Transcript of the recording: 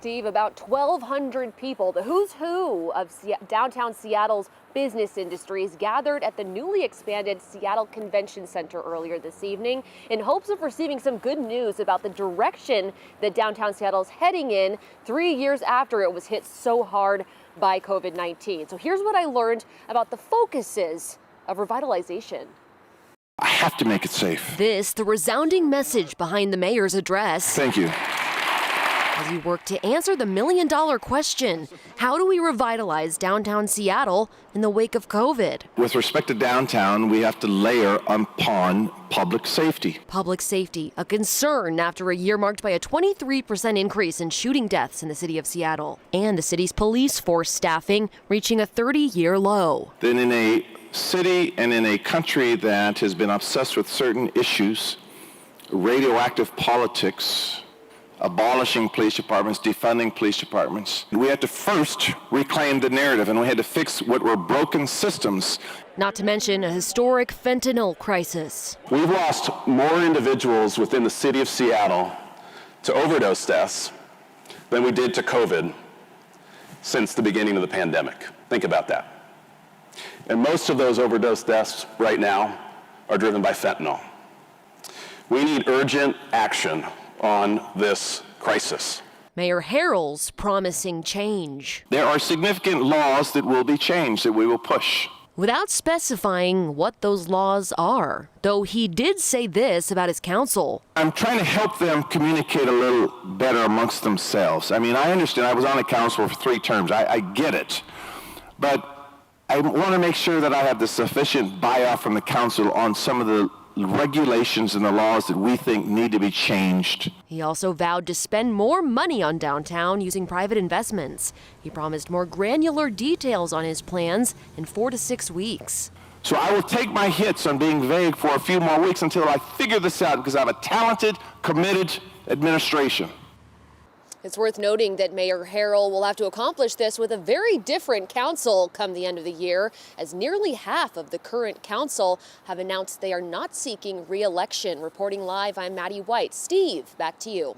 Steve, about 1,200 people, the who's who of downtown Seattle's business industries, gathered at the newly expanded Seattle Convention Center earlier this evening in hopes of receiving some good news about the direction that downtown Seattle's heading in 3 years after it was hit so hard by COVID-19. So here's what I learned about the focuses of revitalization. I have to make it safe. This, the resounding message behind the mayor's address. Thank you. As he worked to answer the million-dollar question, how do we revitalize downtown Seattle in the wake of COVID? With respect to downtown, we have to layer upon public safety. Public safety, a concern after a year marked by a 23% increase in shooting deaths in the city of Seattle, and the city's police force staffing reaching a 30-year low. Then in a city and in a country that has been obsessed with certain issues, radioactive politics, abolishing police departments, defunding police departments. We had to first reclaim the narrative, and we had to fix what were broken systems. Not to mention a historic fentanyl crisis. We've lost more individuals within the city of Seattle to overdose deaths than we did to COVID since the beginning of the pandemic. Think about that. And most of those overdose deaths right now are driven by fentanyl. We need urgent action on this crisis. Mayor Harrell's promising change. There are significant laws that will be changed, that we will push. Without specifying what those laws are, though he did say this about his council. I'm trying to help them communicate a little better amongst themselves. I mean, I understand, I was on the council for 3 terms, I get it. But I want to make sure that I have the sufficient buy-off from the council on some of the regulations and the laws that we think need to be changed. He also vowed to spend more money on downtown using private investments. He promised more granular details on his plans in 4 to 6 weeks. So I will take my hits on being vague for a few more weeks until I figure this out, because I have a talented, committed administration. It's worth noting that Mayor Harrell will have to accomplish this with a very different council come the end of the year, as nearly half of the current council have announced they are not seeking re-election. Reporting live, I'm Maddie White. Steve, back to you.